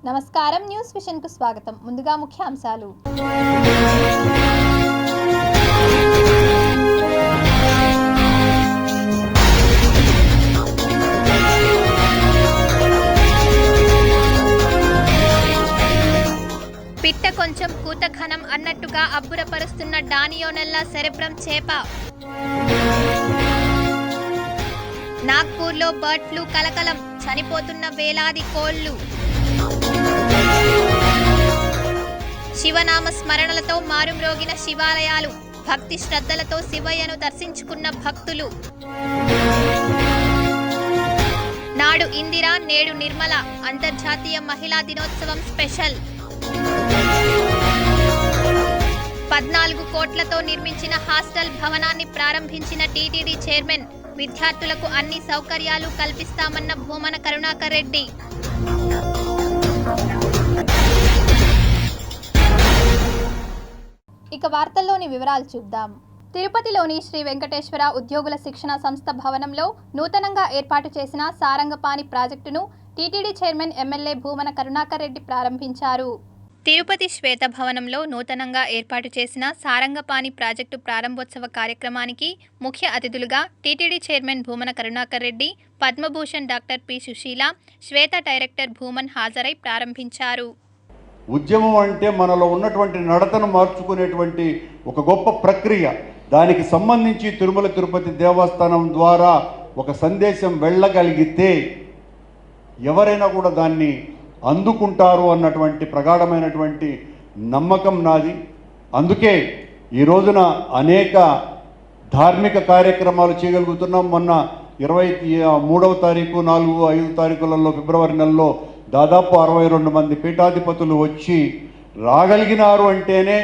నమస్కారం, news vision కు స్వాగతం. ముందుగా ముఖ్యాంశాలు. పిట్ట కొంచెం కూత ఘనం అన్నట్టుగా అబ్బురపరుస్తున్న డానియోనెల్లా సెరెబ్రమ్ చేప. నాగ్పూర్లో బర్డ్ ఫ్లూ కలకలం, చనిపోతున్న వేలాది కోళ్లు. శివనామ స్మరణలతో మారుమ్రోగిన శివాలయాలు, భక్తి శ్రద్ధలతో శివయ్యను దర్శించుకున్న భక్తులు. నాడు ఇందిరా, నేడు నిర్మల అంతర్జాతీయ మహిళా దినోత్సవం స్పెషల్. 14 కోట్లతో నిర్మించిన హాస్టల్ భవనాన్ని ప్రారంభించిన టీటీడీ చైర్మన్. విద్యార్థులకు అన్ని సౌకర్యాలు కల్పిస్తామన్న భూమన కరుణాకర్ రెడ్డి. ఇక వార్తల్లోని వివరాలు చూద్దాం. తిరుపతిలోని శ్రీ వెంకటేశ్వర ఉద్యోగుల శిక్షణ సంస్థ భవనంలో నూతనంగా ఏర్పాటు చేసిన సారంగపాణి ప్రాజెక్టును TTD chairman MLA Bhumana Karunakar Reddy ప్రారంభించారు. తిరుపతి శ్వేత భవనంలో నూతనంగా ఏర్పాటు చేసిన సారంగపాణి ప్రాజెక్టు ప్రారంభోత్సవ కార్యక్రమానికి ముఖ్య అతిథులుగా TTD chairman Bhumana Karunakar Reddy, Padma Bhushan doctor P. Susheela, శ్వేత డైరెక్టర్ భూమన్ హాజరై ప్రారంభించారు. ఉద్యమం అంటే మనలో ఉన్నటువంటి నడతను మార్చుకునేటువంటి ఒక గొప్ప ప్రక్రియ. దానికి సంబంధించి తిరుమల తిరుపతి దేవస్థానం ద్వారా ఒక సందేశం వెళ్ళగలిగితే ఎవరైనా కూడా దాన్ని అందుకుంటారు అన్నటువంటి ప్రగాఢమైనటువంటి నమ్మకం నాది. అందుకే ఈ రోజున అనేక ధార్మిక కార్యక్రమాలు చేయగలుగుతున్నాం. మొన్న 23వ తారీఖు, 4, 5 తారీఖులలో ఫిబ్రవరి నెలలో దాదాపు 62 మంది పీఠాధిపతులు వచ్చి రాగలిగినారు అంటేనే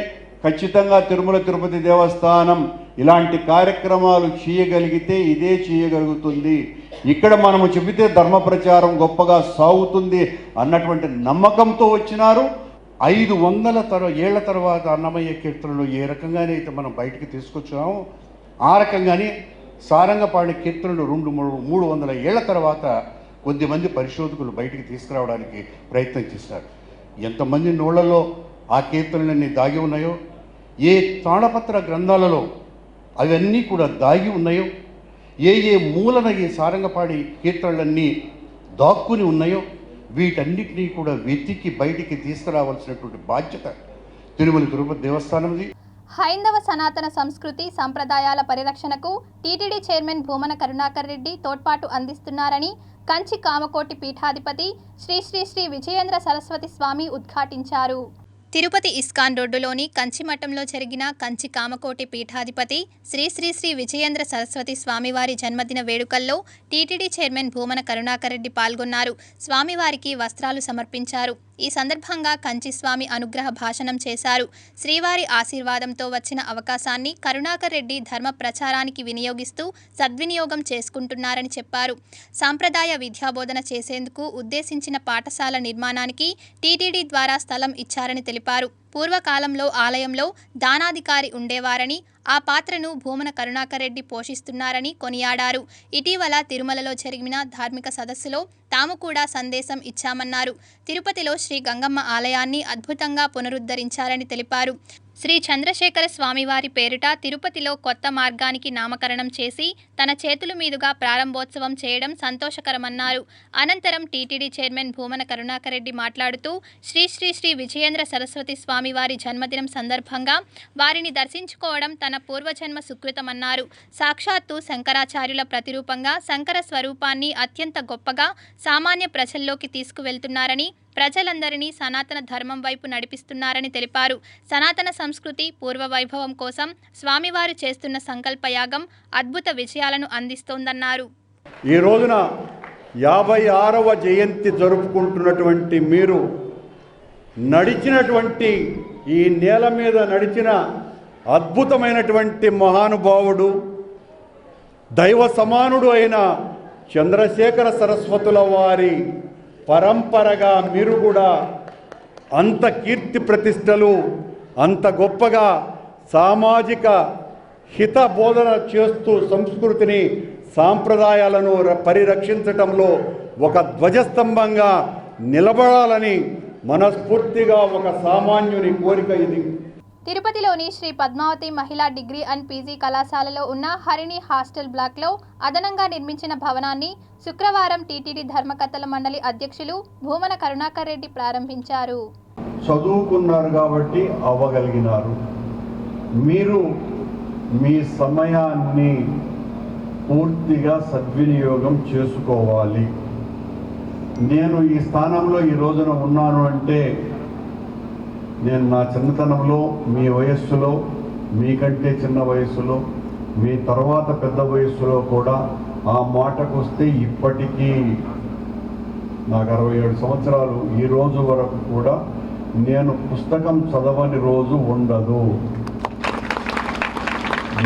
ఖచ్చితంగా తిరుమల తిరుపతి దేవస్థానం ఇలాంటి కార్యక్రమాలు చేయగలిగితే ఇదే చేయగలుగుతుంది. ఇక్కడ మనము చెబితే ధర్మ ప్రచారం గొప్పగా సాగుతుంది అన్నటువంటి నమ్మకంతో వచ్చినారు. 500 ఏళ్ల తర్వాత అన్నమయ్య కీర్తనలు ఏ రకంగానైతే మనం బయటికి తీసుకొచ్చామో ఆ రకంగానే సారంగపాణి కీర్తనలు 200-300 ఏళ్ల తర్వాత కొద్దిమంది పరిశోధకులు బయటికి తీసుకురావడానికి ప్రయత్నం చేశారు. ఎంతమంది నోళ్లలో ఆ కీర్తనలన్నీ దాగి ఉన్నాయో, ఏ తాళపత్ర గ్రంథాలలో అవన్నీ కూడా దాగి ఉన్నాయో, ఏ మూలన ఈ సారంగపాణి కీర్తనలన్నీ దాక్కుని ఉన్నాయో వీటన్నిటినీ కూడా వెతికి బయటికి తీసుకురావాల్సినటువంటి బాధ్యత తిరుమల తిరుపతి దేవస్థానంది. హైందవ సనాతన సంస్కృతి సంప్రదాయాల పరిరక్షణకు టీటీడీ చైర్మన్ భూమన కరుణాకర్ రెడ్డి తోడ్పాటు అందిస్తున్నారని కంచి కామకోటి పీఠాధిపతి శ్రీ శ్రీ శ్రీ విజయేంద్ర సరస్వతి స్వామి ఉద్ఘాటించారు. తిరుపతి ఇస్కాన్ రోడ్డులోని కంచిమఠంలో జరిగిన కంచి కామకోటి పీఠాధిపతి శ్రీ శ్రీ శ్రీ విజయేంద్ర సరస్వతి స్వామివారి జన్మదిన వేడుకల్లో టీటీడీ చైర్మన్ భూమన కరుణాకర్ రెడ్డి పాల్గొన్నారు. స్వామివారికి వస్త్రాలు సమర్పించారు. ఈ సందర్భంగా కంచి స్వామి అనుగ్రహ భాషణం చేశారు. శ్రీవారి ఆశీర్వాదంతో వచ్చిన అవకాశాన్ని కరుణాకర్ రెడ్డి ధర్మ ప్రచారానికి వినియోగిస్తూ సద్వినియోగం చేసుకుంటున్నారని చెప్పారు. సాంప్రదాయ విద్యాబోధన చేసేందుకు ఉద్దేశించిన పాఠశాల నిర్మాణానికి టీటీడీ ద్వారా స్థలం ఇచ్చారని తెలిపారు. పూర్వకాలంలో ఆలయంలో దానాధికారి ఉండేవారని, ఆ పాత్రను భూమన కరుణాకర్ రెడ్డి పోషిస్తున్నారని కొనియాడారు. ఇటీవల తిరుమలలో జరిగిన ధార్మిక సదస్సులో తాము కూడా సందేశం ఇచ్చామన్నారు. తిరుపతిలో శ్రీ గంగమ్మ ఆలయాన్ని అద్భుతంగా పునరుద్ధరించారని తెలిపారు. శ్రీ చంద్రశేఖర స్వామివారి పేరిట తిరుపతిలో కొత్త మార్గానికి నామకరణం చేసి తన చేతుల మీదుగా ప్రారంభోత్సవం చేయడం సంతోషకరమన్నారు. అనంతరం టీటీడీ చైర్మన్ భూమన కరుణాకర్ రెడ్డి మాట్లాడుతూ శ్రీ శ్రీ శ్రీ విజయేంద్ర సరస్వతి స్వామివారి జన్మదినం సందర్భంగా వారిని దర్శించుకోవడం తన పూర్వజన్మ సుకృతమన్నారు. సాక్షాత్తు శంకరాచార్యుల ప్రతిరూపంగా శంకర స్వరూపాన్ని అత్యంత గొప్పగా సామాన్య ప్రజల్లోకి తీసుకువెళ్తున్నారని, ప్రజలందరినీ సనాతన ధర్మం వైపు నడిపిస్తున్నారని తెలిపారు. సనాతన సంస్కృతి పూర్వ వైభవం కోసం స్వామివారు చేస్తున్న సంకల్పయాగం అద్భుత విజయాలను అందిస్తోందన్నారు. ఈ రోజున 56వ జయంతి జరుపుకుంటున్నటువంటి మీరు నడిచినటువంటి ఈ నేల మీద నడిచిన అద్భుతమైనటువంటి మహానుభావుడు, దైవ సమానుడు అయిన చంద్రశేఖర సరస్వతుల వారి పరంపరగా మీరు కూడా అంత కీర్తి ప్రతిష్టలు, అంత గొప్పగా సామాజిక హిత బోధన చేస్తూ సంస్కృతిని సాంప్రదాయాలను పరిరక్షించటంలో ఒక ధ్వజస్తంభంగా నిలబడాలని మనస్ఫూర్తిగా ఒక సామాన్యుని కోరిక ఇది. తిరుపతిలోని శ్రీ పద్మావతి మహిళా డిగ్రీ అండ్ పీజీ కళాశాలలో ఉన్న హరిణి హాస్టల్ బ్లాక్లో అదనంగా నిర్మించిన భవనాన్ని శుక్రవారం టీటీడీ ధర్మకర్తల మండలి అధ్యక్షులు భూమన కరుణాకర్ రెడ్డి ప్రారంభించారు. చదువుకున్నారు కాబట్టి అవ్వగలిగినారు. మీరు మీ సమయాన్ని పూర్తిగా సద్వినియోగం చేసుకోవాలి. నేను ఈ స్థానంలో ఈ రోజున ఉన్నాను అంటే నేను నా చిన్నతనంలో, మీ వయస్సులో, మీకంటే చిన్న వయస్సులో, మీ తర్వాత పెద్ద వయస్సులో కూడా ఆ మాటకు వస్తే ఇప్పటికీ నాకు 67 సంవత్సరాలు, ఈ రోజు వరకు కూడా నేను పుస్తకం చదవని రోజు ఉండదు.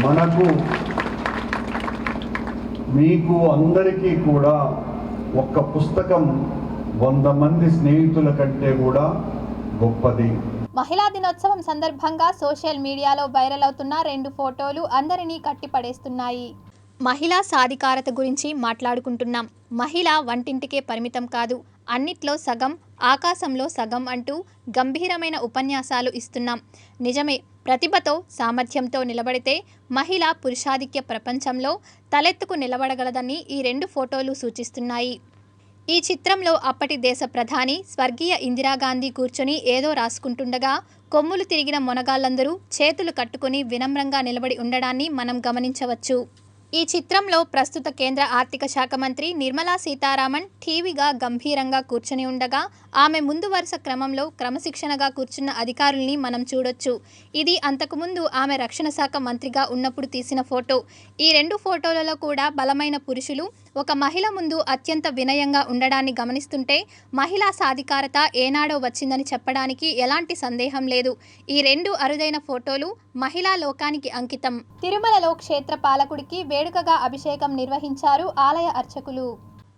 మనకు మీకు అందరికీ కూడా ఒక్క పుస్తకం 100 మంది స్నేహితుల కంటే కూడా గొప్పది. మహిళా దినోత్సవం సందర్భంగా సోషల్ మీడియాలో వైరల్ అవుతున్న 2 ఫోటోలు అందరినీ కట్టిపడేస్తున్నాయి. మహిళా సాధికారత గురించి మాట్లాడుకుంటున్నాం. మహిళ వంటింటికే పరిమితం కాదు, అన్నిట్లో సగం, ఆకాశంలో సగం అంటూ గంభీరమైన ఉపన్యాసాలు ఇస్తున్నాం. నిజమే, ప్రతిభతో, సామర్థ్యంతో నిలబడితే మహిళ పురుషాధిక్య ప్రపంచంలో తలెత్తుకు నిలబడగలదని ఈ 2 ఫోటోలు సూచిస్తున్నాయి. ఈ చిత్రంలో అప్పటి దేశ ప్రధాని స్వర్గీయ ఇందిరాగాంధీ కూర్చొని ఏదో రాసుకుంటుండగా కొమ్ములు తిరిగిన మొనగాళ్లందరూ చేతులు కట్టుకుని వినమ్రంగా నిలబడి ఉండడాన్ని మనం గమనించవచ్చు. ఈ చిత్రంలో ప్రస్తుత కేంద్ర ఆర్థిక శాఖ మంత్రి నిర్మలా సీతారామన్ టీవీగా గంభీరంగా కూర్చొని ఉండగా ఆమె ముందు వరుస క్రమంలో క్రమశిక్షణగా కూర్చున్న అధికారుల్ని మనం చూడొచ్చు. ఇది అంతకుముందు ఆమె రక్షణ శాఖ మంత్రిగా ఉన్నప్పుడు తీసిన ఫోటో. ఈ 2 ఫోటోలలో కూడా బలమైన పురుషులు ఒక మహిళ ముందు అత్యంత వినయంగా ఉండడాన్ని గమనిస్తుంటే మహిళా సాధికారత ఏనాడో వచ్చిందని చెప్పడానికి ఎలాంటి సందేహం లేదు. ఈ 2 అరుదైన ఫోటోలు మహిళా లోకానికి అంకితం. తిరుమలలో క్షేత్ర పాలకుడికి వేడుకగా అభిషేకం నిర్వహించారు ఆలయ అర్చకులు.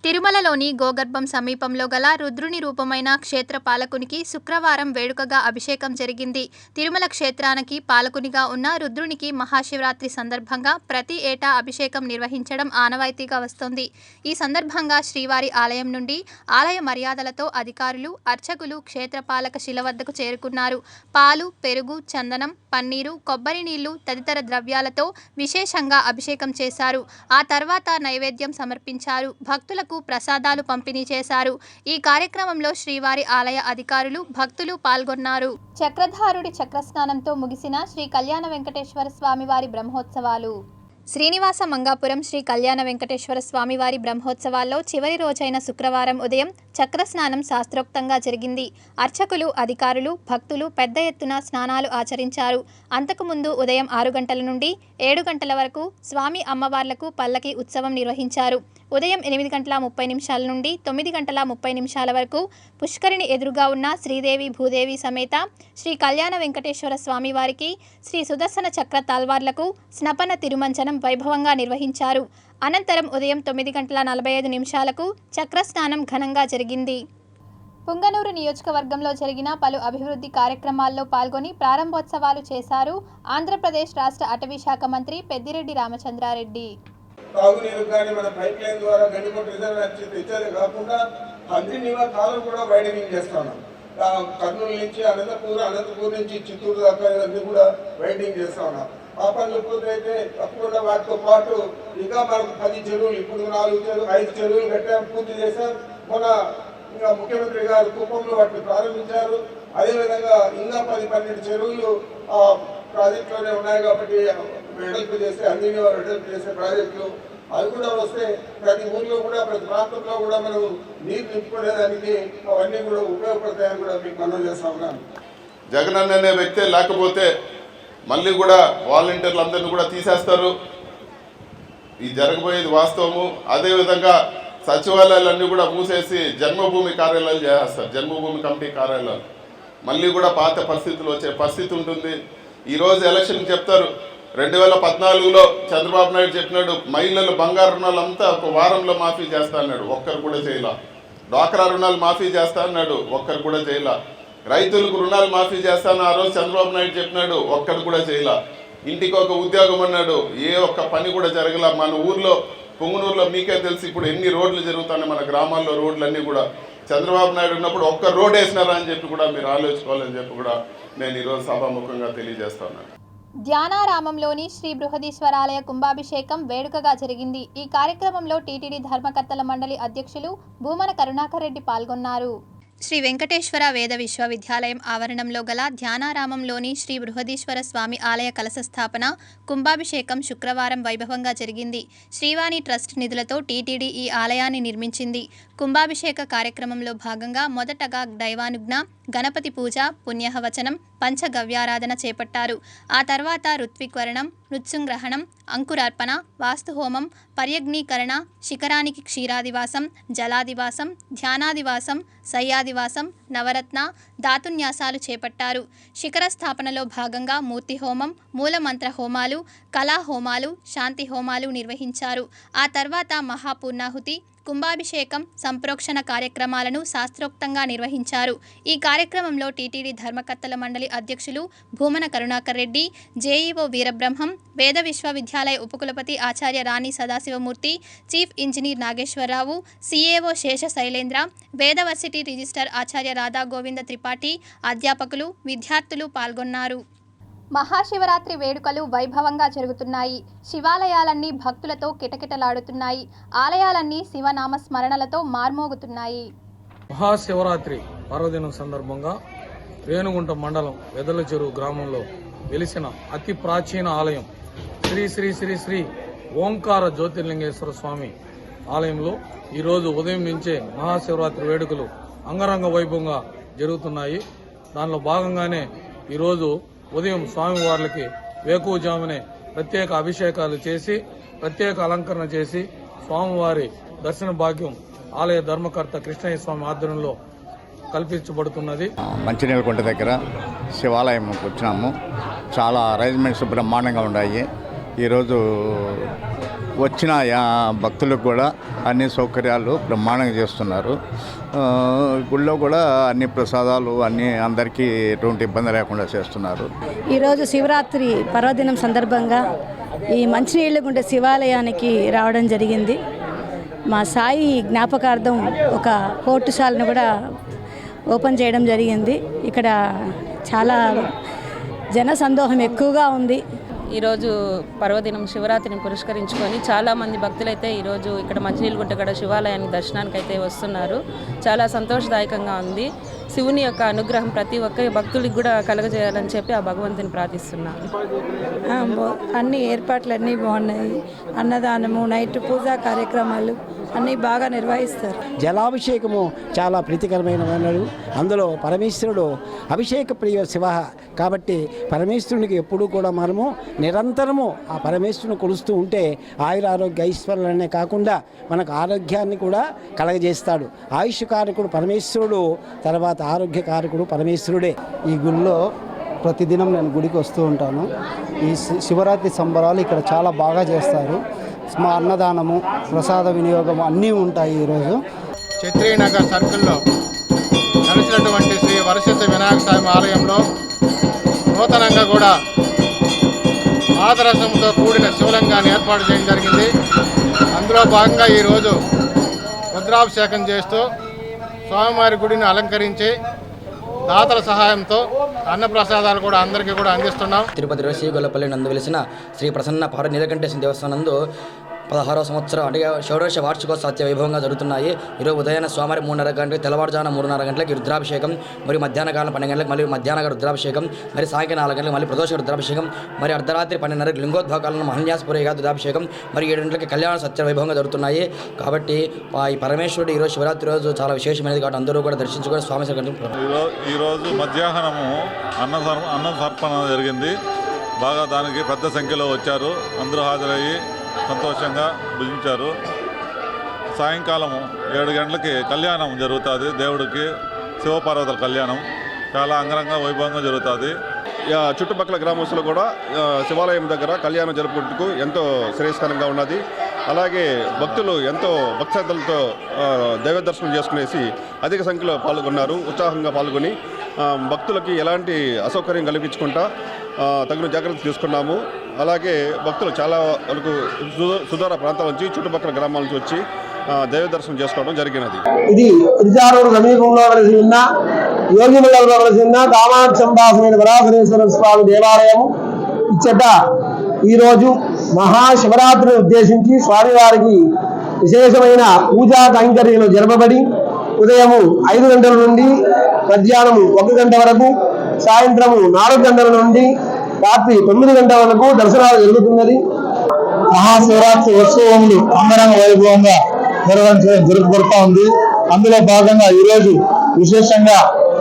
తిరుమలలోని గోగర్భం సమీపంలో గల రుద్రుని రూపమైన క్షేత్ర పాలకునికి శుక్రవారం వేడుకగా అభిషేకం జరిగింది. తిరుమల క్షేత్రానికి పాలకునిగా ఉన్న రుద్రునికి మహాశివరాత్రి సందర్భంగా ప్రతి ఏటా అభిషేకం నిర్వహించడం ఆనవాయితీగా వస్తోంది. ఈ సందర్భంగా శ్రీవారి ఆలయం నుండి ఆలయ మర్యాదలతో అధికారులు, అర్చకులు క్షేత్రపాలక శిల వద్దకు చేరుకున్నారు. పాలు, పెరుగు, చందనం, పన్నీరు, కొబ్బరి నీళ్లు తదితర ద్రవ్యాలతో విశేషంగా అభిషేకం చేశారు. ఆ తర్వాత నైవేద్యం సమర్పించారు. భక్తులకు ప్రసాదాలు పంపిణీ చేశారు. ఈ కార్యక్రమంలో శ్రీవారి ఆలయ అధికారులు, భక్తులు పాల్గొన్నారు. చక్రధారుడి చక్రస్నానంతో ముగిసిన శ్రీ కళ్యాణ వెంకటేశ్వర స్వామివారి బ్రహ్మోత్సవాలు. శ్రీనివాస మంగాపురం శ్రీ కళ్యాణ వెంకటేశ్వర స్వామివారి బ్రహ్మోత్సవాల్లో చివరి రోజైన శుక్రవారం ఉదయం చక్రస్నానం శాస్త్రోక్తంగా జరిగింది. అర్చకులు, అధికారులు, భక్తులు పెద్ద ఎత్తున స్నానాలు ఆచరించారు. అంతకుముందు ఉదయం 6 గంటల నుండి 7 గంటల వరకు స్వామి అమ్మవార్లకు పల్లకి ఉత్సవం నిర్వహించారు. ఉదయం 8:30 నుండి 9:30 వరకు పుష్కరిణి ఎదురుగా ఉన్న శ్రీదేవి భూదేవి సమేత శ్రీ కళ్యాణ వెంకటేశ్వర స్వామివారికి శ్రీ సుదర్శన చక్ర తాల్వార్లకు స్నపన తిరుమంచనం వైభవంగా నిర్వహించారు. అనంతరం ఉదయం 9:45 చక్రస్నానం ఘనంగా జరిగింది. పుంగనూరు నియోజకవర్గంలో జరిగిన పలు అభివృద్ధి కార్యక్రమాల్లో పాల్గొని ప్రారంభోత్సవాలు చేశారు ఆంధ్రప్రదేశ్ రాష్ట్ర అటవీ శాఖ మంత్రి పెద్దిరెడ్డి రామచంద్రారెడ్డి. తాగునీరు కానీ మన పైప్ లైన్ ద్వారా గండికోట రిజర్వ్ ఇచ్చేదే కాకుండా హంద్రీనీవా కాలం కూడా వైడనింగ్ చేస్తున్నాం. కర్నూలు నుంచి అనంతపూర్ నుంచి చిత్తూరు దాకా అన్ని కూడా వైడనింగ్ చేస్తా ఉన్నాం. ఆ పనులు పూర్తయితే తప్పకుండా వాటితో పాటు ఇంకా మనకు 10 చెరువులు, ఇప్పుడు 5 చెరువులు కట్టాం, పూర్తి చేశాం. మొన్న ఇంకా ముఖ్యమంత్రి గారు కుప్పంలో వాటిని ప్రారంభించారు. అదేవిధంగా ఇంకా 10-12 చెరువులు ప్రాజెక్టులోనే ఉన్నాయి కాబట్టి వెడల్పు చేస్తే అన్ని వెడల్పు చేసే ప్రాజెక్టులు అవి కూడా వస్తే ప్రతి ఊర్లో కూడా ప్రతి ప్రాంతంలో కూడా మనం నీరు నింపుకునేదానికి అవన్నీ కూడా ఉపయోగపడతాయని కూడా మీకు మనం చేస్తా ఉన్నాను. జగన్ అనే వ్యక్తే లేకపోతే మళ్ళీ కూడా వాలంటీర్లు అందరినీ కూడా తీసేస్తారు. ఇది జరగబోయేది వాస్తవము. అదేవిధంగా సచివాలయాలన్నీ కూడా మూసేసి జన్మభూమి కార్యాలయాలు చేస్తారు. జన్మభూమి కమిటీ కార్యాలయాలు మళ్ళీ కూడా పాత పరిస్థితులు వచ్చే పరిస్థితి ఉంటుంది. ఈరోజు ఎలక్షన్ చెప్తారు. 2014లో చంద్రబాబు నాయుడు చెప్పినాడు మహిళలు బంగారు రుణాలు అంతా ఒక వారంలో మాఫీ చేస్తా అన్నాడు, ఒక్కరు కూడా చేయలా. డ్వాక్రా రుణాలు మాఫీ చేస్తా అన్నాడు, ఒక్కరు కూడా చేయలా. రైతులకు రుణాలు మాఫీ చేస్తాను ఆ రోజు చంద్రబాబు నాయుడు చెప్పినాడు, ఒక్కరు కూడా చేయలా. ఇంటికి ఒక ఉద్యోగం అన్నాడు, ఏ ఒక్క పని కూడా జరగల. మన ఊర్లో పొంగునూరులో మీకే తెలిసి ఇప్పుడు ఎన్ని రోడ్లు జరుగుతున్నాయి, మన గ్రామాల్లో రోడ్లన్నీ కూడా చంద్రబాబు నాయుడు ఉన్నప్పుడు ఒక్క రోడ్ వేసినారా అని చెప్పి కూడా మీరు ఆలోచించుకోవాలని చెప్పి కూడా నేను ఈరోజు సభాముఖంగా తెలియజేస్తున్నాను. ధ్యానారామంలోని శ్రీ బృహదీశ్వరాలయ కుంభాభిషేకం వేడుకగా జరిగింది. ఈ కార్యక్రమంలో టీటీడీ ధర్మకర్తల మండలి అధ్యక్షులు భూమన కరుణాకర్ రెడ్డి పాల్గొన్నారు. శ్రీ వెంకటేశ్వర వేద విశ్వవిద్యాలయం ఆవరణంలో గల ధ్యానారామంలోని శ్రీ బృహదీశ్వర స్వామి ఆలయ కలశ స్థాపన కుంభాభిషేకం శుక్రవారం వైభవంగా జరిగింది. శ్రీవాణి ట్రస్ట్ నిధులతో టీటీడీ ఈ ఆలయాన్ని నిర్మించింది. కుంభాభిషేక కార్యక్రమంలో భాగంగా మొదటగా దైవానుజ్ఞ, గణపతి పూజ, పుణ్యహవచనం, పంచగవ్యారాధన చేపట్టారు. ఆ తర్వాత ఋత్విక్వరణం, నృత్యుంగ్రహణం, అంకురార్పణ, వాస్తుహోమం, పర్యగ్నీకరణ, శిఖరానికి క్షీరాదివాసం, జలాదివాసం, ధ్యానాదివాసం, శయ్యాదివాసం, నవరత్న, ధాతున్యాసాలు చేపట్టారు. శిఖర స్థాపనలో భాగంగా మూర్తి హోమం, మూలమంత్ర హోమాలు, కళా హోమాలు, శాంతి హోమాలు నిర్వహించారు. ఆ తర్వాత మహాపూర్ణాహుతి, కుంభాభిషేకం, సంప్రోక్షణ కార్యక్రమాలను శాస్త్రోక్తంగా నిర్వహించారు. ఈ కార్యక్రమంలో టీటీడీ ధర్మకర్తల మండలి అధ్యక్షులు భూమన కరుణాకర్ రెడ్డి, జేఈఓ వీరబ్రహ్మం, వేద విశ్వవిద్యాలయ ఉపకులపతి ఆచార్య రాణి Sadasivamurthy, chief engineer Nageswararao, CAO శేష శైలేంద్ర, వేదవర్సిటీ రిజిస్టర్ ఆచార్య రాధా గోవింద త్రిపాఠి, అధ్యాపకులు, విద్యార్థులు పాల్గొన్నారు. మహాశివరాత్రి వేడుకలు వైభవంగా జరుగుతున్నాయి. శివాలయాలన్నీ భక్తులతో కిటకిటలాడుతున్నాయి. ఆలయాలన్నీ శివనామ స్మరణలతో మార్మోగుతున్నాయి. మహాశివరాత్రి పర్వదినం సందర్భంగా రేణుగుంట మండలం వెదల చెరువు గ్రామంలో వెలిసిన అతి ప్రాచీన ఆలయం శ్రీ శ్రీ శ్రీ శ్రీ ఓంకార జ్యోతిర్లింగేశ్వర స్వామి ఆలయంలో ఈరోజు ఉదయం నుంచే మహాశివరాత్రి వేడుకలు అంగరంగ వైభవంగా జరుగుతున్నాయి. దానిలో భాగంగానే ఈరోజు ఉదయం స్వామివార్లకి వేకువజామునే ప్రత్యేక అభిషేకాలు చేసి ప్రత్యేక అలంకరణ చేసి స్వామివారి దర్శన భాగ్యం ఆలయ ధర్మకర్త కృష్ణయ్య స్వామి ఆధ్వర్యంలో కల్పించబడుతున్నది. మంచినీళ్ళకుంట దగ్గర శివాలయంకి వచ్చినాము. చాలా అరేంజ్మెంట్స్ బ్రహ్మాండంగా ఉన్నాయి. ఈరోజు వచ్చిన భక్తులకు కూడా అన్ని సౌకర్యాలు బ్రహ్మాండంగా చేస్తున్నారు. గుళ్ళో కూడా అన్ని ప్రసాదాలు అన్ని అందరికీ ఎటువంటి ఇబ్బంది లేకుండా చేస్తున్నారు. ఈరోజు శివరాత్రి పర్వదినం సందర్భంగా ఈ మంచినీళ్ళగుంట శివాలయానికి రావడం జరిగింది. మా సాయి జ్ఞాపకార్థం ఒక కోర్టుశాలను కూడా ఓపెన్ చేయడం జరిగింది. ఇక్కడ చాలా జన సందోహం ఎక్కువగా ఉంది. ఈరోజు పర్వదినం శివరాత్రిని పురస్కరించుకొని చాలామంది భక్తులైతే ఈరోజు ఇక్కడ మంచినీళ్ళగుంట గడ శివాలయానికి దర్శనానికి అయితే వస్తున్నారు. చాలా సంతోషదాయకంగా ఉంది. శివుని యొక్క అనుగ్రహం ప్రతి ఒక్క భక్తులకు కూడా కలగజేయాలని చెప్పి ఆ భగవంతుని ప్రార్థిస్తున్నాను. అన్ని ఏర్పాట్లు అన్నీ బాగున్నాయి. అన్నదానము, నైట్ పూజా కార్యక్రమాలు అన్నీ బాగా నిర్వహిస్తారు. జలాభిషేకము చాలా ప్రీతికరమైన వనరు. అందులో పరమేశ్వరుడు అభిషేక ప్రియ శివ కాబట్టి పరమేశ్వరునికి ఎప్పుడూ కూడా మనము నిరంతరము ఆ పరమేశ్వరుని కొలుస్తూ ఉంటే ఆయురారోగ్య ఐశ్వర్యాలనే కాకుండా మనకు ఆరోగ్యాన్ని కూడా కలగజేస్తాడు. ఆయుష్ కారకుడు పరమేశ్వరుడు, తర్వాత ఆరోగ్య కారకుడు పరమేశ్వరుడే. ఈ గుడిలో ప్రతిదినం నేను గుడికి వస్తూ ఉంటాను. ఈ శివరాత్రి సంబరాలు ఇక్కడ చాలా బాగా చేస్తారు. మా అన్నదానము, ప్రసాద వినియోగం అన్నీ ఉంటాయి. ఈరోజు ఛత్రీనగర్ సర్కిల్లో కలిసినటువంటి శ్రీ వరసిద్ధ వినాయక స్వామి ఆలయంలో నూతనంగా కూడా పాదరసంతో కూడిన శివలింగాన్ని ఏర్పాటు చేయడం జరిగింది. అందులో భాగంగా ఈరోజు రుద్రాభిషేకం చేస్తూ స్వామివారి గుడిని అలంకరించి దాతల సహాయంతో అన్నప్రసాదాలు కూడా అందరికీ కూడా అందిస్తున్నాం. తిరుపతిలో శ్రీగొల్లపల్లి నందు వెలిసిన శ్రీ ప్రసన్న పార నీలకంఠేశ్వర దేవస్థానం నందు 16వ సంవత్సరం అంటే షోడశ వార్షికోత్సవ అత్య వైభవంగా జరుగుతున్నాయి. ఈరోజు ఉదయాన్నే స్వామివారి 3:30 గంటలకు, తెల్లవారుజామున 3:30 గంటలకి రుద్రాభిషేకం, మరియు మధ్యాహ్న కాలం 12 గంటలకు మళ్ళీ మధ్యాహ్న రుద్రాభిషేకం, మరి సాయంకాలం 4 గంటలకు మళ్ళీ ప్రదోష రుద్రాభిషేకం, మరి అర్ధరాత్రి 12:30 లింగోద్భాకాలను మహన్యాసపురేగా రుద్రాభిషేకం, మరి 7 గంటలకి కళ్యాణ సత్య వైభవంగా జరుగుతున్నాయి. కాబట్టి ఈ పరమేశ్వరుడు ఈరోజు శివరాత్రి రోజు చాలా విశేషమైనది కాబట్టి అందరూ కూడా దర్శించుకొని స్వామి ఈరోజు మధ్యాహ్నము అన్నసర్పణ జరిగింది. బాగా దానికి పెద్ద సంఖ్యలో వచ్చారు. అందరూ హాజరయ్యి సంతోషంగా భుజించారు. సాయంకాలం 7 గంటలకి కళ్యాణం జరుగుతుంది. దేవుడికి శివపార్వతుల కళ్యాణం చాలా అంగరంగ వైభవంగా జరుగుతుంది. చుట్టుపక్కల గ్రామస్తులు కూడా శివాలయం దగ్గర కళ్యాణం జరుపుకుంటూ ఎంతో శ్రేయస్కరంగా ఉన్నది. అలాగే భక్తులు ఎంతో భక్తశ్రద్ధలతో దైవ దర్శనం చేసుకునేసి అధిక సంఖ్యలో పాల్గొన్నారు. ఉత్సాహంగా పాల్గొని భక్తులకి ఎలాంటి అసౌకర్యం కల్పించకుండా తగిన జాగ్రత్తలు తీసుకున్నాము. అలాగే భక్తులు చాలా వరకు సుదూర ప్రాంతాల నుంచి, చుట్టుపక్కల గ్రామాల నుంచి వచ్చి దైవ దర్శనం చేసుకోవడం జరిగినది. ఇది ఇరిచారూరు సమీపంలో కలిసి ఉన్న యోగిమలలో కలిసి ఉన్న కామాక్షంబాసమైన పరాశరేశ్వర స్వామి దేవాలయము ఇచ్చట ఈరోజు మహాశివరాత్రిని ఉద్దేశించి స్వామివారికి విశేషమైన పూజా కైంకర్యాలు జరపబడి ఉదయము 5 గంటల నుండి మధ్యాహ్నము 1 గంట వరకు, సాయంత్రము 4 గంటల నుండి రాత్రి 9 గంటల వరకు దర్శనాలు జరుగుతున్నది. మహాశివరాత్రి ఉత్సవములు అంగరంగ వైభవంగా జరుపుకుంటా ఉంది. అందులో భాగంగా ఈరోజు విశేషంగా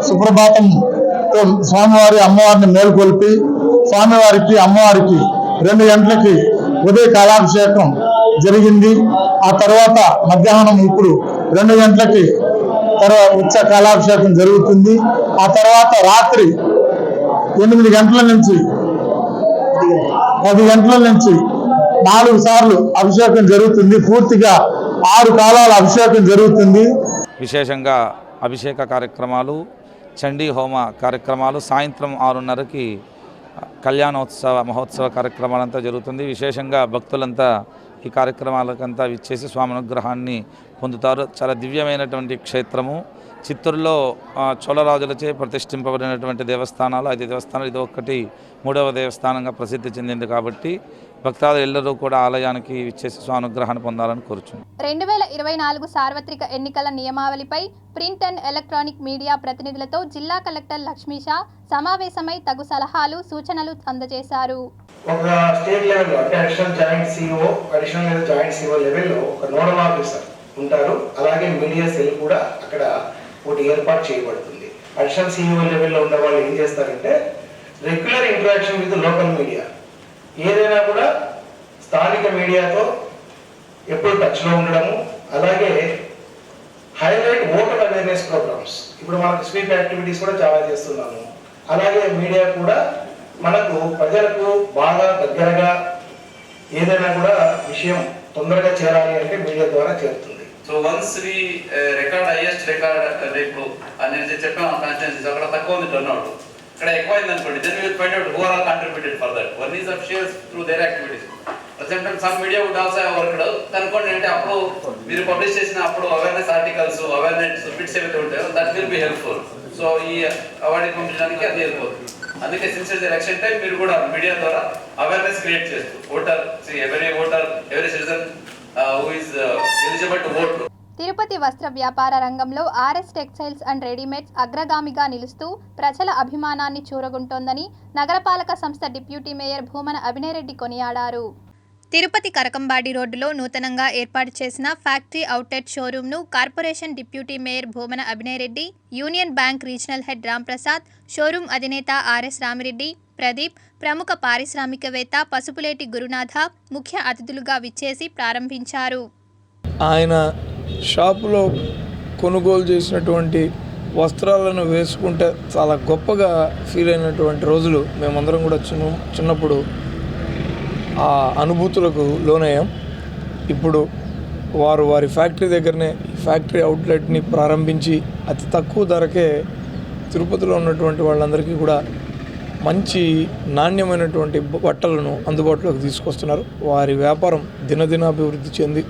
సుప్రభాతంతో స్వామివారి అమ్మవారిని మేల్కొల్పి స్వామివారికి అమ్మవారికి 2 గంటలకి ఉదయ కాలాభిషేకం జరిగింది. ఆ తర్వాత మధ్యాహ్నం ఇప్పుడు 2 గంటలకి ఉచ్చ కాలాభిషేకం జరుగుతుంది. ఆ తర్వాత రాత్రి 8 గంటల నుంచి 10 గంటల నుంచి 4 సార్లు అభిషేకం జరుగుతుంది. పూర్తిగా 6 కాలాల అభిషేకం జరుగుతుంది. విశేషంగా అభిషేక కార్యక్రమాలు, చండీ హోమ కార్యక్రమాలు, సాయంత్రం 6:30కి కళ్యాణోత్సవ మహోత్సవ కార్యక్రమాలంతా జరుగుతుంది. విశేషంగా భక్తులంతా ఈ కార్యక్రమాలకంతా విచ్చేసి స్వామి అనుగ్రహాన్ని పొందుతారు. చాలా దివ్యమైనటువంటి క్షేత్రము. చిత్తూరులో చోళరాజులచే ప్రతిష్ఠింపబడినటువంటి దేవస్థానాలు 5 దేవస్థానాలు, ఇది ఒక్కటి 3వ దేవస్థానంగా ప్రసిద్ధి చెందింది. కాబట్టి భక్తాదులు ఎల్లరూ కూడా ఆలయానికి విచ్చేసి స్వానుగ్రహాన్ని పొందాలని కోరుచున్నాను. 2024 సార్వత్రిక ఎన్నికల నియమావళిపై ప్రింట్ అండ్ ఎలక్ట్రానిక్ మీడియా ప్రతినిధులతో జిల్లా కలెక్టర్ లక్ష్మీషా సమావేశమై తగు సలహాలు, సూచనలు అందజేశారు. ఒక స్టేట్ లెవెల్లో అంటే అడిషనల్ జాయింట్ సిఇఓ, అడిషనల్ లేదా జాయింట్ సిఇఓ లెవెల్లో ఒక నోడల్ ఆఫీసర్ ఉంటారు. అలాగే మీడియా సెల్ కూడా అక్కడ ఒకటి ఏర్పాటు చేయబడుతుంది. అడిషనల్ సిఇఓ లెవెల్లో ఉన్న వాళ్ళు ఏం చేస్తారంటే regular interaction with local media, ఏదైనా కూడా స్థానిక మీడియాతో ఎప్పుడు టచ్లో ఉండడము, అలాగే హైలైట్ ఓటర్ అవేర్నెస్ ప్రోగ్రామ్స్, ఇప్పుడు మనకు స్వీప్ యాక్టివిటీస్ కూడా చాలా చేస్తున్నాము. అలాగే మీడియా కూడా మనకు ప్రజలకు బాగా దగ్గరగా ఏదైనా కూడా విషయం తొందరగా చేరాలి అంటే మీడియా ద్వారా చేరుతుంది. So once we record highest record రేపు అనేది చెప్పాము కాన్స్టిట్యున్సీస్ అక్కడ తక్కువ ఉంది టర్న్అవుట్, ఇక్కడ ఎక్కువైంది అనుకోండి, then will find out who are all contributed for that. One is of shares through their activities. For example some media would also have worked అనుకోండి, అంటే అప్పుడు మీరు పబ్లిష్ చేసిన అప్పుడు అవేర్నెస్ ఆర్టికల్స్, అవేర్నెస్ బిట్స్ ఏవైతే ఉంటాయో that will be helpful. So ఈ award పంపించడానికి అది వెళ్ళిపోతుంది. అందుకే సిన్స్ ఇస్ ఎలక్షన్ టైం మీరు కూడా మీడియా ద్వారా అవేర్నెస్ క్రియేట్ చేస్తూ voter, every citizen who is eligible to vote. Tirupati వస్త్ర వ్యాపార రంగంలో ఆర్ఎస్ టెక్స్టైల్స్ అండ్ రెడీమేడ్స్ అగ్రగామిగా నిలుస్తూ ప్రజల అభిమానాన్ని చూరగొంటోందని నగరపాలక సంస్థ డిప్యూటీ మేయర్ భూమన అభినయరెడ్డి కొనియాడారు. తిరుపతి కరకంబాడి రోడ్డులో నూతనంగా ఏర్పాటు చేసిన factory outlet షోరూంను corporation deputy mayor Bhumana Abhinay Reddy, union bank regional head Ramprasad, showroom అధినేత ఆర్ఎస్ రామిరెడ్డి, ప్రదీప్, ప్రముఖ పారిశ్రామికవేత్త పసుపులేటి గురునాథ ముఖ్య అతిథులుగా విచ్చేసి ప్రారంభించారు. ఆయన షాపులో కొనుగోలు చేసినటువంటి వస్త్రాలను వేసుకుంటే చాలా గొప్పగా ఫీల్ అయినటువంటి రోజులు మేమందరం కూడా చిన్నప్పుడు ఆ అనుభూతులకు లోనయ్యాం. ఇప్పుడు వారి ఫ్యాక్టరీ దగ్గరనే ఫ్యాక్టరీ అవుట్లెట్ని ప్రారంభించి అతి తక్కువ ధరకే తిరుపతిలో ఉన్నటువంటి వాళ్ళందరికీ కూడా మంచి నాణ్యమైనటువంటి బట్టలను అందుబాటులోకి తీసుకొస్తున్నారు. వారి వ్యాపారం దినదినాభివృద్ధి చెంది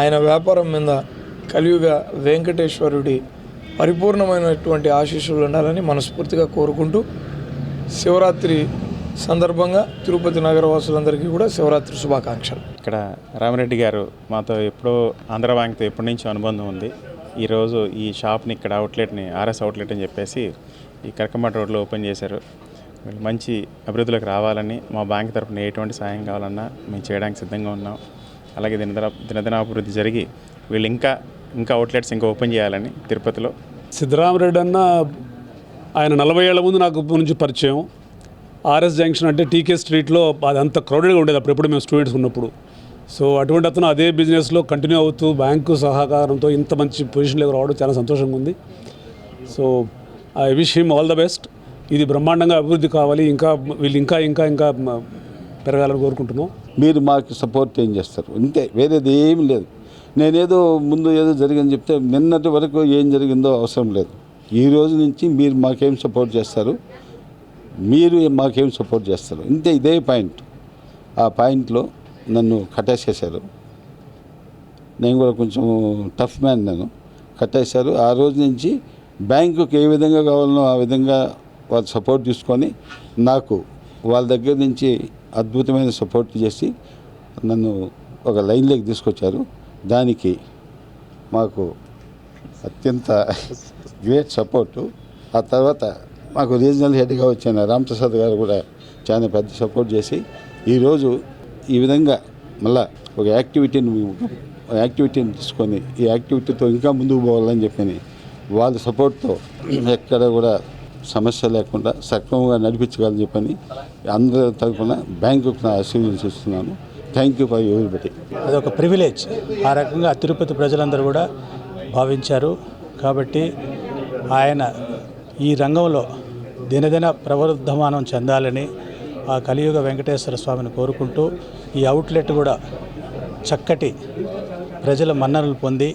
ఆయన వ్యాపారం మీద కలియుగ వెంకటేశ్వరుడి పరిపూర్ణమైనటువంటి ఆశీస్సులు ఉండాలని మనస్ఫూర్తిగా కోరుకుంటూ శివరాత్రి సందర్భంగా తిరుపతి నగరవాసులందరికీ కూడా శివరాత్రి శుభాకాంక్షలు. ఇక్కడ రామిరెడ్డి గారు మాతో ఎప్పుడో ఆంధ్ర బ్యాంక్తో ఎప్పటి నుంచో అనుబంధం ఉంది. ఈరోజు ఈ షాప్ని ఇక్కడ అవుట్లెట్ని ఆర్ఎస్ అవుట్లెట్ అని చెప్పేసి ఈ కరకంబాట రోడ్లో ఓపెన్ చేశారు. వీళ్ళు మంచి అభివృద్ధిలోకి రావాలని మా బ్యాంక్ తరఫున ఎటువంటి సాయం కావాలన్నా మేము చేయడానికి సిద్ధంగా ఉన్నాం. అలాగే దినదినాభివృద్ధి జరిగి వీళ్ళు ఇంకా అవుట్లెట్స్ ఇంకా ఓపెన్ చేయాలని తిరుపతిలో. సిద్ధరామరెడ్డి అన్న ఆయన 40 ఏళ్ల ముందు నాకు నుంచి పరిచయం. ఆర్ఎస్ జంక్షన్ అంటే టీకే స్ట్రీట్లో అది అంత క్రౌడెడ్గా ఉండేది అప్పుడెప్పుడు మేము స్టూడెంట్స్ ఉన్నప్పుడు. సో అటువంటి అతను అదే బిజినెస్లో కంటిన్యూ అవుతూ బ్యాంకు సహకారంతో ఇంత మంచి పొజిషన్లోకి రావడం చాలా సంతోషంగా ఉంది. So I wish him all the best. ఇది బ్రహ్మాండంగా అభివృద్ధి కావాలి, వీళ్ళు ఇంకా పెరగాలని కోరుకుంటున్నాం. మీరు మాకు సపోర్ట్ ఏం చేస్తారు అంతే, వేరేది ఏమి లేదు. నేనేదో ముందు ఏదో జరిగిందని చెప్తే నిన్నటి వరకు ఏం జరిగిందో అవసరం లేదు. ఈ రోజు నుంచి మీరు మాకేం సపోర్ట్ చేస్తారు, మీరు మాకేం సపోర్ట్ చేస్తారు, ఇంతే. ఇదే పాయింట్. ఆ పాయింట్లో నన్ను కట్టేసేశారు. నేను కూడా కొంచెం టఫ్ మ్యాన్, నేను కట్టేశారు. ఆ రోజు నుంచి బ్యాంకుకి ఏ విధంగా కావాలనో ఆ విధంగా వాళ్ళు సపోర్ట్ తీసుకొని నాకు వాళ్ళ దగ్గర నుంచి అద్భుతమైన సపోర్ట్ చేసి నన్ను ఒక లైన్లోకి తీసుకొచ్చారు. దానికి మాకు అత్యంత గ్రేట్ సపోర్టు. ఆ తర్వాత మాకు రీజనల్ హెడ్గా వచ్చిన రామప్రసాద్ గారు కూడా చాలా పెద్ద సపోర్ట్ చేసి ఈరోజు ఈ విధంగా మళ్ళా ఒక యాక్టివిటీని తీసుకొని ఈ యాక్టివిటీతో ఇంకా ముందుకు పోవాలని చెప్పని వాళ్ళ సపోర్ట్తో ఎక్కడ కూడా సమస్య లేకుండా సక్రమంగా నడిపించగలని చెప్పని అందరి తరఫున బ్యాంకుకు నా ఆశీర్వదిస్తున్నాను. Thank you for everybody. అదొక ప్రివిలేజ్. ఆ రకంగా తిరుపతి ప్రజలందరూ కూడా భావించారు. కాబట్టి ఆయన ఈ రంగంలో దినదిన ప్రవర్ధమానం చెందాలని ఆ కలియుగ వెంకటేశ్వర స్వామిని కోరుకుంటూ ఈ అవుట్లెట్ కూడా చక్కటి ప్రజల మన్ననలు పొంది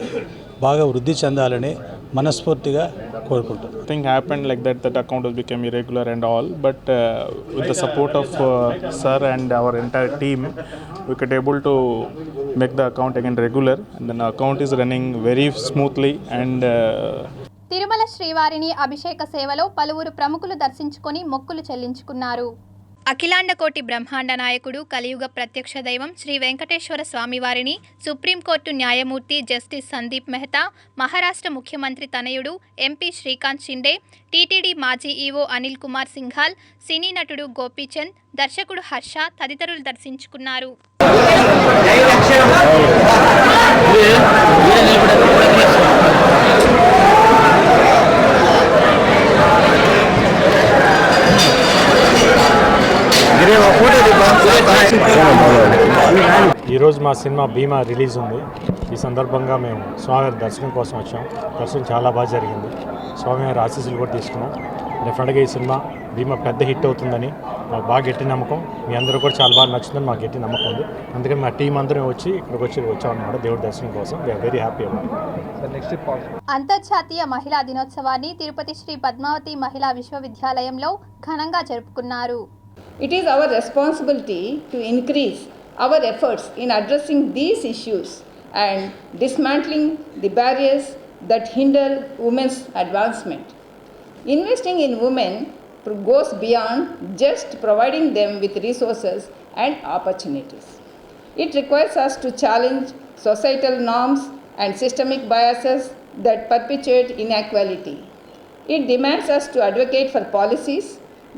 బాగా వృద్ధి చెందాలని మనస్ఫూర్తిగా కోరుకుంటాం. Thing happened like that account has become irregular and all, but with the support of sir and our entire team, we could able to make the account again regular, and then the account is running very smoothly. And Tirumala శ్రీవారిని అభిషేక సేవలో పలువురు ప్రముఖులు దర్శించుకొని మొక్కులు చెల్లించుకున్నారు. అఖిలాండకోటి బ్రహ్మాండ నాయకుడు కలియుగ ప్రత్యక్ష దైవం శ్రీ వెంకటేశ్వర స్వామివారిని సుప్రీంకోర్టు న్యాయమూర్తి జస్టిస్ సందీప్ మెహతా, మహారాష్ట్ర ముఖ్యమంత్రి తనయుడు ఎంపీ శ్రీకాంత్ షిండే, టీటీడీ మాజీ ఈవో అనిల్ కుమార్ సింఘాల్, సినీ నటుడు గోపీచంద్, దర్శకుడు హర్ష తదితరులు దర్శించుకున్నారు. ఈరోజు మా సినిమా భీమా రిలీజ్ ఉంది. ఈ సందర్భంగా మేము స్వామివారి దర్శనం కోసం వచ్చాం. దర్శనం చాలా బాగా జరిగింది. స్వామివారి ఆశీస్సులు కూడా తీసుకున్నాం. డెఫినెట్గా ఈ సినిమా భీమా పెద్ద హిట్ అవుతుందని మాకు బాగా గట్టి నమ్మకం. మీ అందరూ కూడా చాలా బాగా నచ్చుతుందని మాకు గట్టి నమ్మకం ఉంది. అందుకని మా టీం అందరం ఇక్కడికి వచ్చామన్నమాట దేవుడి దర్శనం కోసం. We are very happy about. అంతర్జాతీయ మహిళా దినోత్సవాన్ని తిరుపతి శ్రీ పద్మావతి మహిళా విశ్వవిద్యాలయంలో ఘనంగా జరుపుకున్నారు. It is our responsibility to increase our efforts in addressing these issues and dismantling the barriers that hinder women's advancement. Investing in women goes beyond just providing them with resources and opportunities. It requires us to challenge societal norms and systemic biases that perpetuate inequality. It demands us to advocate for policies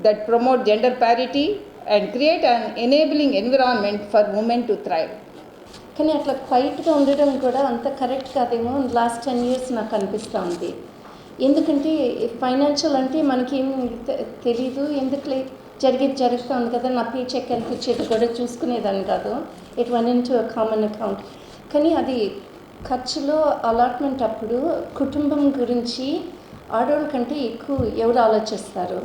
that promote gender parity and create an enabling environment for women to thrive. కానీ అట్లా క్వైట్గా ఉండడం కూడా అంత correct కాదేమో last 10 years నాకు అనిపిస్తూ ఉంది. ఎందుకంటే ఫైనాన్షియల్ అంటే మనకి తెలీదు, ఎందుకు జరుగుతూ ఉంది కదా, నా పే చెక్ ఎంత ఇచ్చేది కూడా చూసుకునేదాన్ని కాదు. It one in to common account. కానీ అది ఖర్చులో అలాట్మెంట్ అప్పుడు కుటుంబం గురించి ఆడవాళ్ళ కంటే ఎక్కువ ఎవరు ఆలోచిస్తారు?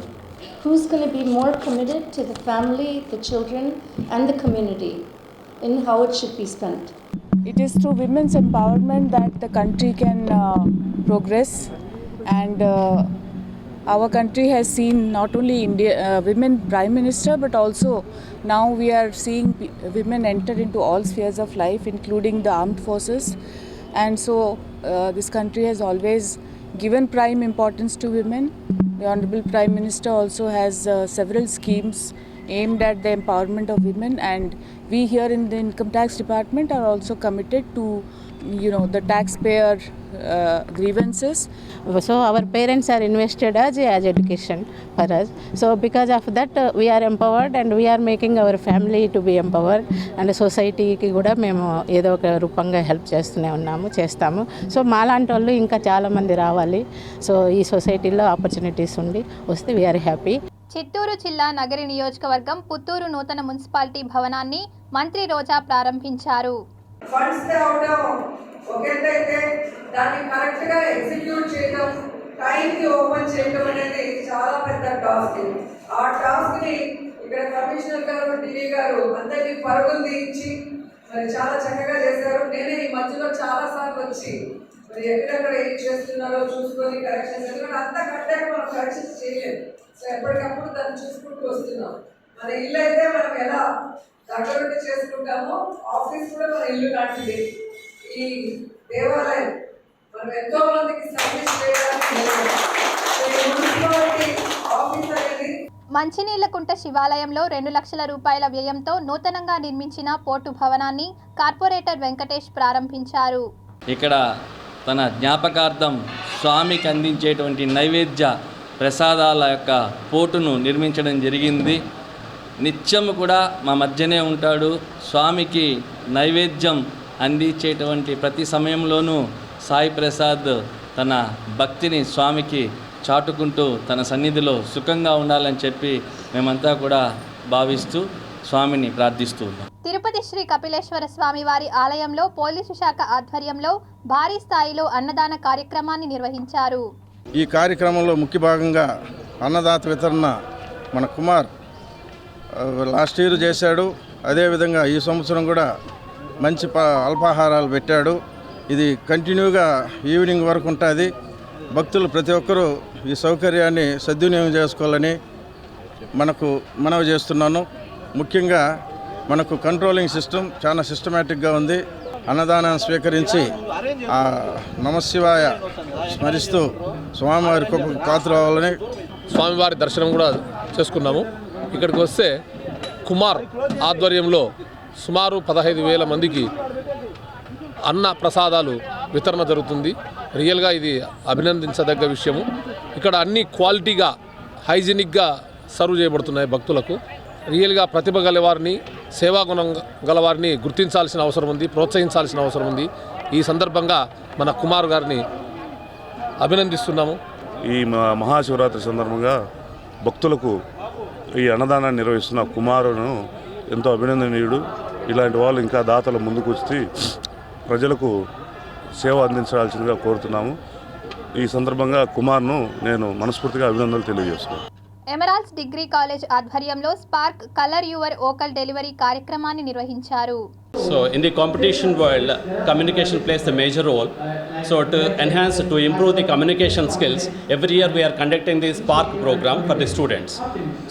Who's going to be more committed to the family, the children and the community in how it should be spent? It is through women's empowerment that the country can progress, and our country has seen not only women prime minister, but also now we are seeing women enter into all spheres of life, including the armed forces. And so this country has always given prime importance to women. The Honorable Prime Minister also has several schemes aimed at the empowerment of women, and we here in the Income Tax Department are also committed to, the taxpayer grievances. So our parents are invested as education for us. So because of that we are empowered and we are making our family to be empowered, and సొసైటీకి కూడా మేము ఏదో ఒక రూపంగా help చేస్తాము. So మాలాంటి వాళ్ళు ఇంకా చాలామంది రావాలి. సో ఈ సొసైటీలో ఆపర్చునిటీస్ వస్తే వీఆర్ హ్యాపీ. చిత్తూరు జిల్లా నగరి నియోజకవర్గం పుత్తూరు నూతన మున్సిపాలిటీ భవనాన్ని మంత్రి రోజా ప్రారంభించారు. ఒకటైతే దాన్ని కరెక్ట్గా ఎగ్జిక్యూట్ చేయడం, టైంకి ఓపెన్ చేయడం అనేది చాలా పెద్ద టాస్క్. ఆ టాస్క్ని ఇక్కడ కమిషనర్ గారు, డివి గారు అందరినీ పరుగులు తీయించి మరి చాలా చక్కగా చేశారు. నేనే ఈ మధ్యలో చాలా సార్లు వచ్చి మరి ఎక్కడెక్కడ ఏం చేస్తున్నారో చూసుకొని కరెక్షన్స్, ఎందుకంటే అంతా కట్టాక మనం కరెక్షన్స్ చేయలేదు. సో ఎప్పటికప్పుడు దాన్ని చూసుకుంటూ వస్తున్నాం. మన ఇల్లు అయితే మనం ఎలా దగ్గరుండి చేసుకుంటామో, ఆఫీస్ కూడా మన ఇల్లు లాంటిది. ఈ దేవాలయం మనం ఎంతో మందికి సర్వీస్ చేయడానికి మున్సిపాలిటీ ఆఫీస్ అనేది మంచినీళ్లకుంట శివాలయంలో 2 లక్షల రూపాయల వ్యయంతో నూతనంగా నిర్మించిన పోర్టు భవనాన్ని కార్పొరేటర్ వెంకటేష్ ప్రారంభించారు. ఇక్కడ తన జ్ఞాపకార్థం స్వామికి అందించేటువంటి నైవేద్య ప్రసాదాల యొక్క పోర్టును నిర్మించడం జరిగింది. నిత్యం కూడా మా మధ్యనే ఉంటాడు. స్వామికి నైవేద్యం అందించేటువంటి ప్రతి సమయంలోనూ సాయి ప్రసాద్ తన భక్తిని స్వామికి చాటుకుంటూ తన సన్నిధిలో సుఖంగా ఉండాలని చెప్పి మేమంతా కూడా భావిస్తూ స్వామిని ప్రార్థిస్తూ ఉన్నాం. తిరుపతి శ్రీ కపిలేశ్వర స్వామి వారి ఆలయంలో పోలీసు శాఖ ఆధ్వర్యంలో భారీ స్థాయిలో అన్నదాన కార్యక్రమాన్ని నిర్వహించారు. ఈ కార్యక్రమంలో ముఖ్య భాగంగా అన్నదాత వితరణ మన కుమార్ లాస్ట్ ఇయర్ చేశాడు. అదేవిధంగా ఈ సంవత్సరం కూడా మంచి అల్పాహారాలు పెట్టాడు. ఇది కంటిన్యూగా ఈవినింగ్ వరకు ఉంటుంది. భక్తులు ప్రతి ఒక్కరూ ఈ సౌకర్యాన్ని సద్వినియోగం చేసుకోవాలని మనవి చేస్తున్నాను. ముఖ్యంగా మనకు కంట్రోలింగ్ సిస్టమ్ చాలా సిస్టమేటిక్గా ఉంది. అన్నదానాన్ని స్వీకరించి ఆ నమశివాయ స్మరిస్తూ స్వామివారి కృపకు పాత్ర అవ్వాలని స్వామివారి దర్శనం కూడా చేసుకున్నాము. ఇక్కడికి వస్తే కుమార్ ఆధ్వర్యంలో సుమారు 15,000 మందికి అన్న ప్రసాదాలు వితరణ జరుగుతుంది. రియల్గా ఇది అభినందించదగ్గ విషయము. ఇక్కడ అన్ని క్వాలిటీగా హైజీనిక్గా సర్వ్ చేయబడుతున్నాయి భక్తులకు. రియల్గా ప్రతిభ గలవారిని, సేవాగుణం గలవారిని గుర్తించాల్సిన అవసరం ఉంది, ప్రోత్సహించాల్సిన అవసరం ఉంది. ఈ సందర్భంగా మన కుమార్ గారిని అభినందిస్తున్నాము. ఈ మహాశివరాత్రి సందర్భంగా భక్తులకు ఈ అన్నదానాన్ని నిర్వహిస్తున్న కుమారును ఎంతో అభినందనీయుడు. ఇలాంటి వాళ్ళు ఇంకా దాతలు ముందుకు వచ్చి ప్రజలకు సేవ అందించాల్సిందిగా కోరుతున్నాము. ఈ సందర్భంగా కుమార్ను నేను మనస్ఫూర్తిగా అభినందనలు తెలియజేస్తున్నాను. ఎమరాల్డ్స్ డిగ్రీ కాలేజ్ ఆధ్వర్యంలో spark colour your vocal delivery కార్యక్రమాన్ని నిర్వహించారు. So in the competition world, communication plays a major role. So to enhance, to improve the communication skills, every year we are conducting the Spark program for the students.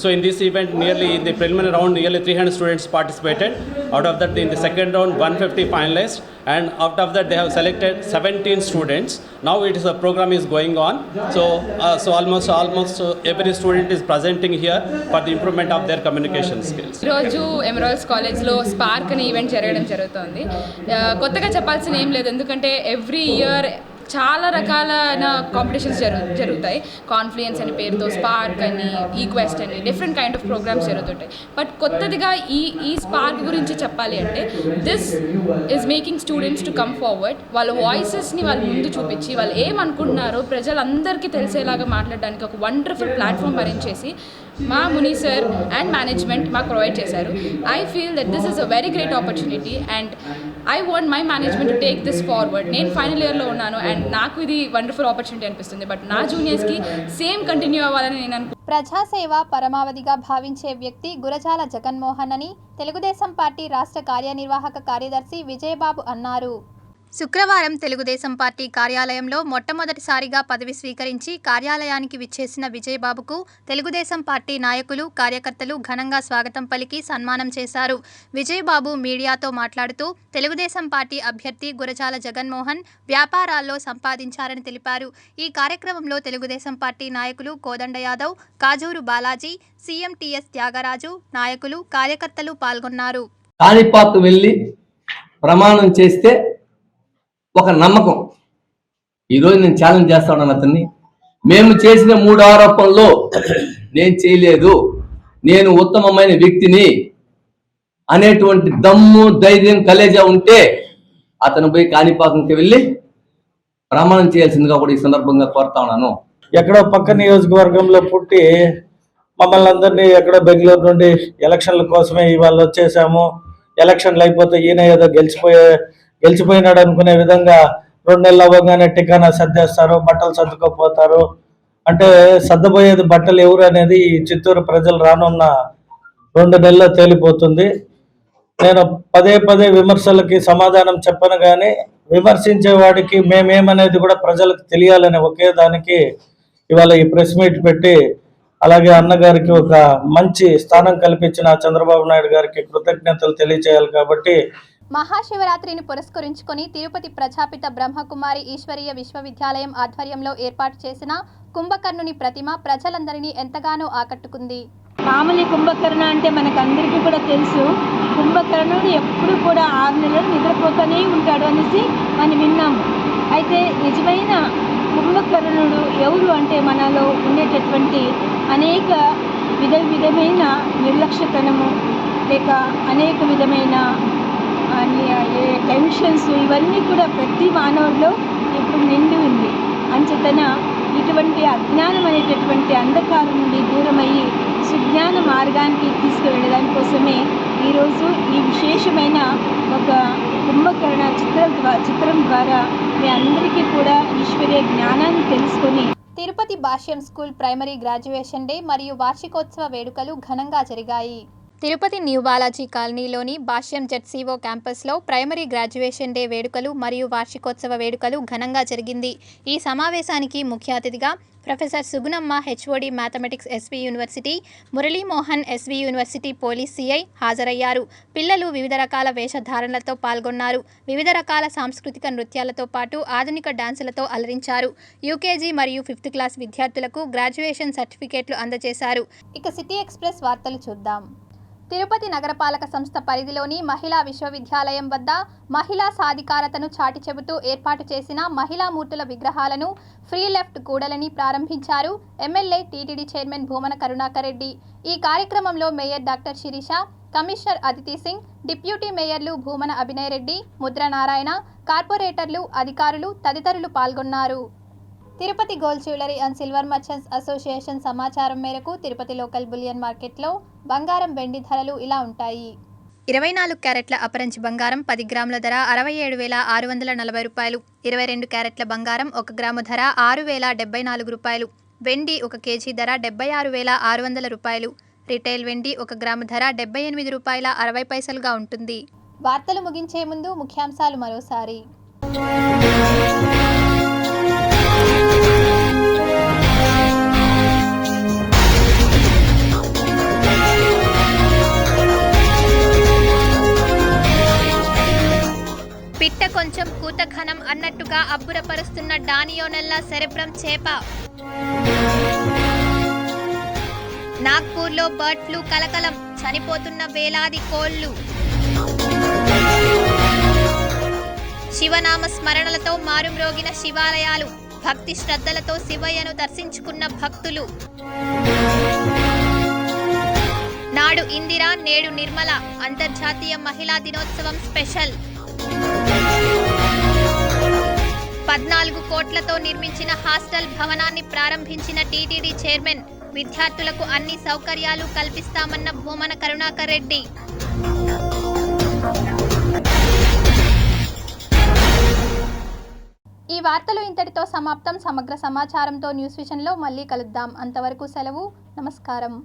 So in this event, nearly in the preliminary round, nearly 300 students participated. Out of that, in the second round, 150 finalists, and out of that, they have selected 17 students. Now it is a program is going on. So almost every student is presenting here for the improvement of their communication skills. ఈరోజు emeralds కాలేజ్లో spark అనే event జరగడం జరుగుతుంది. కొత్తగా చెప్పాల్సిన ఏం లేదు, ఎందుకంటే ఎవ్రీ ఇయర్ చాలా రకాలైన కాంపిటీషన్స్ జరుగుతాయి. కాన్ఫ్లుయెన్స్ అనే పేరుతో స్పార్క్ అని, ఈక్వెస్ట్ అని డిఫరెంట్ కైండ్ ఆఫ్ ప్రోగ్రామ్స్ జరుగుతుంటాయి. బట్ కొత్తదిగా ఈ స్పార్క్ గురించి చెప్పాలి అంటే this is making students to come forward. వాళ్ళ వాయిసెస్ని వాళ్ళు ముందు చూపించి వాళ్ళు ఏమనుకుంటున్నారో ప్రజలందరికీ తెలిసేలాగా మాట్లాడడానికి ఒక వండర్ఫుల్ ప్లాట్ఫామ్ అరేంజ్ చేసి మా ముని సార్ అండ్ మేనేజ్మెంట్ మాకు ప్రొవైడ్ చేశారు. I feel that this is a very great opportunity and I want my management to take this forward. నేను ఫైనల్ ఇయర్లో ఉన్నాను అండ్ నాకు ఇది వండర్ఫుల్ ఆపర్చునిటీ అనిపిస్తుంది. బట్ నా జూనియర్స్కి సేమ్ కంటిన్యూ అవ్వాలని నేను అనుకుంటున్నాను. ప్రజాసేవ పరమావధిగా భావించే వ్యక్తి గురజాల జగన్మోహన్ అని తెలుగుదేశం పార్టీ రాష్ట్ర కార్యనిర్వాహక కార్యదర్శి విజయబాబు అన్నారు. శుక్రవారం తెలుగుదేశం పార్టీ కార్యాలయంలో మొట్టమొదటిసారిగా పదవి స్వీకరించి కార్యాలయానికి విచ్చేసిన విజయబాబుకు తెలుగుదేశం పార్టీ నాయకులు, కార్యకర్తలు ఘనంగా స్వాగతం పలికి సన్మానం చేశారు. విజయబాబు మీడియాతో మాట్లాడుతూ తెలుగుదేశం పార్టీ అభ్యర్థి గురజాల జగన్మోహన్ వ్యాపారాల్లో సంపాదించారని తెలిపారు. ఈ కార్యక్రమంలో తెలుగుదేశం పార్టీ నాయకులు కోదండ యాదవ్, కాజూరు బాలాజీ, సీఎం టీఎస్ త్యాగరాజు, నాయకులు, కార్యకర్తలు పాల్గొన్నారు. కాణిపాకు వెళ్ళి ప్రమాణం చేస్తే ఒక నమ్మకం. ఈరోజు నేను ఛాలెంజ్ చేస్తా ఉన్నాను అతన్ని. మేము చేసిన 3 ఆరోపణలు నేను చేయలేదు, నేను ఉత్తమమైన వ్యక్తిని అనేటువంటి దమ్ము, ధైర్యం, కలేజా ఉంటే అతను పోయి కాణిపాకంకి వెళ్ళి ప్రమాణం చేయాల్సిందిగా కూడా ఈ సందర్భంగా కోరుతా ఉన్నాను. ఎక్కడో పక్క నియోజకవర్గంలో పుట్టి మమ్మల్ని అందరినీ ఎక్కడో బెంగళూరు నుండి ఎలక్షన్ల కోసమే ఇవాళ వచ్చేసాము, ఎలక్షన్లు అయిపోతే ఈయన ఏదో గెలిచిపోయినాడు అనుకునే విధంగా 2 నెలలు అవ్వగానే టికానా సర్దేస్తారు, బట్టలు సర్దుకోపోతారు. అంటే సర్దబోయేది బట్టలు ఎవరు అనేది ఈ చిత్తూరు ప్రజలు రానున్న 2 నెలల్లో తేలిపోతుంది. నేను పదే విమర్శలకి సమాధానం చెప్పను, కానీ విమర్శించే వాడికి మేమేమనేది కూడా ప్రజలకు తెలియాలనే ఒకే దానికి ఇవాళ ఈ ప్రెస్ మీట్ పెట్టి, అలాగే అన్నగారికి ఒక మంచి స్థానం కల్పించిన చంద్రబాబు నాయుడు గారికి కృతజ్ఞతలు తెలియజేయాలి. కాబట్టి మహాశివరాత్రిని పురస్కరించుకొని తిరుపతి ప్రజాపిత బ్రహ్మకుమారి ఈశ్వరీయ విశ్వవిద్యాలయం ఆధ్వర్యంలో ఏర్పాటు చేసిన కుంభకర్ణుని ప్రతిమ ప్రజలందరినీ ఎంతగానో ఆకట్టుకుంది. మామూలు కుంభకర్ణ అంటే మనకందరికీ కూడా తెలుసు. కుంభకర్ణుడు ఎప్పుడు కూడా 6 నెలలు నిద్రపోతూనే ఉంటాడు అనేసి మనం విన్నాము. అయితే నిజమైన కుంభకర్ణుడు ఎవరు అంటే మనలో ఉండేటటువంటి అనేక విధమైన నిర్లక్ష్యతనము, లేక అనేక విధమైన టెన్షన్స్, ఇవన్నీ కూడా ప్రతి మానవుల్లో ఇప్పుడు నిండి ఉంది. అంచేతన ఇటువంటి అజ్ఞానం అనేటటువంటి అంధకారం నుండి దూరమయ్యి సుజ్ఞాన మార్గానికి తీసుకువెళ్ళడానికి కోసమే ఈరోజు ఈ విశేషమైన ఒక కుంభకర్ణ చిత్రం ద్వారా మీ అందరికీ కూడా ఈశ్వరీయ జ్ఞానాన్ని తెలుసుకొని తిరుపతి భాష్యం స్కూల్ ప్రైమరీ గ్రాడ్యుయేషన్ డే మరియు వార్షికోత్సవ వేడుకలు ఘనంగా జరిగాయి. తిరుపతి న్యూ బాలాజీ కాలనీలోని భాష్యం జెడ్సీఓ క్యాంపస్లో ప్రైమరీ గ్రాడ్యుయేషన్ డే వేడుకలు మరియు వార్షికోత్సవ వేడుకలు ఘనంగా జరిగింది. ఈ సమావేశానికి ముఖ్య అతిథిగా professor Sugunamma HOD mathematics SV university, Muralimohan SV university police CI హాజరయ్యారు. పిల్లలు వివిధ రకాల వేషధారణలతో పాల్గొన్నారు. వివిధ రకాల సాంస్కృతిక నృత్యాలతో పాటు ఆధునిక డాన్సులతో అలరించారు. యూకేజీ మరియు 5th క్లాస్ విద్యార్థులకు గ్రాడ్యుయేషన్ సర్టిఫికేట్లు అందజేశారు. ఇక సిటీ ఎక్స్ప్రెస్ వార్తలు చూద్దాం. తిరుపతి నగరపాలక సంస్థ పరిధిలోని మహిళా విశ్వవిద్యాలయం వద్ద మహిళా సాధికారతను చాటి చెబుతూ ఏర్పాటు చేసిన మహిళా మూర్తుల విగ్రహాలను ఫ్రీ లెఫ్ట్ కూడలిని ప్రారంభించారు MLA TTD chairman Bhumana Karunakar Reddy. ఈ కార్యక్రమంలో mayor doctor Sirisha, commissioner Aditi Singh, deputy మేయర్లు భూమన అభినయ్ రెడ్డి, ముద్ర నారాయణ, కార్పొరేటర్లు, అధికారులు తదితరులు పాల్గొన్నారు. Tirupati gold jewellery and silver merchants association సమాచారం మేరకు తిరుపతి లోకల్ బులియన్ మార్కెట్లో బంగారం, వెండి ధరలు ఇలా ఉంటాయి. 24 క్యారెట్ల అపరంజి బంగారం 10 గ్రాముల ధర 67,640 రూపాయలు. 22 క్యారెట్ల బంగారం 1 గ్రాము ధర 6,074 రూపాయలు. వెండి 1 కేజీ ధర 76,600 రూపాయలు. రిటైల్ వెండి 1 గ్రాము ధర 78 రూపాయల 60 పైసలుగా ఉంటుంది. వార్తలు ముగించే ముందు ముఖ్యాంశాలు మరోసారి. పిట్ట కొంచెం కూత ఘనం అన్నట్టుగా అబ్బురపరుస్తున్న డానియోనెల్లా సెరెబ్రం చేప. నాగ్పూర్లో బర్డ్ ఫ్లూ కలకలం, చనిపోతున్న వేలాది కోళ్లు. శివనామ స్మరణలతో మారుమ్రోగిన శివాలయాలు, భక్తి శ్రద్ధలతో శివయ్యను దర్శించుకున్న భక్తులు. నాడు ఇందిర, నేడు నిర్మల అంతర్జాతీయ మహిళా దినోత్సవం స్పెషల్. 14 కోట్లతో నిర్మించిన హాస్టల్ భవనాన్ని ప్రారంభించిన టీటీడీ చైర్మన్. విద్యార్థులకు అన్ని సౌకర్యాలు కల్పిస్తామన్న భూమన కరుణాకర్ రెడ్డి. ఈ వార్తలు ఇంతటితో సమాప్తం. సమగ్ర సమాచారంతో న్యూస్ విజన్లో మళ్ళీ కలుద్దాం. అంతవరకు సెలవు. నమస్కారం.